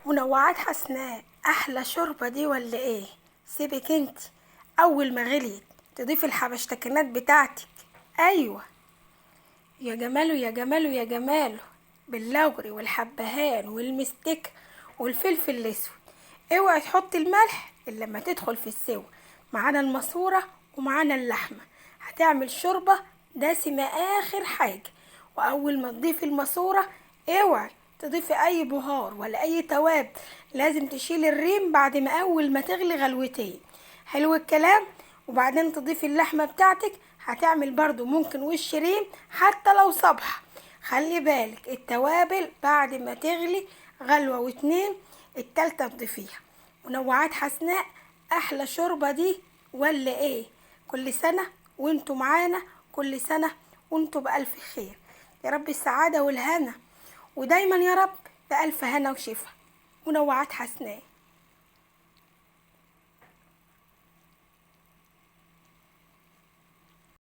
منوعات حسناء احلى شوربه دي ولا ايه؟ سيبك انت. اول ما غليت تضيفي الحبشتكنات بتاعتك. ايوه. يا جماله يا جماله يا جماله، باللوري والحبهان والمستكه والفلفل الاسود. اوعي تحطي الملح الا لما تدخل في السوا. معانا الماسوره ومعانا اللحمه، هتعمل شوربه دسمه اخر حاجه. واول ما تضيفي الماسوره اوعي تضيفي اي بهار ولا اي توابل، لازم تشيلي الريم بعد ما اول ما تغلي غلوتين. حلو الكلام. وبعدين تضيفي اللحمه بتاعتك، هتعمل برضو ممكن وش ريم حتى لو صبحه. خلي بالك التوابل بعد ما تغلي غلوه واتنين، التالتة تضيفيها. منوعات حسناء احلى شوربه دي ولا ايه؟ كل سنه وانتوا معانا، كل سنه وانتوا بألف خير. يا رب السعاده والهنا، ودايما يا رب بألف هنا وشفا. منوعات حسناء.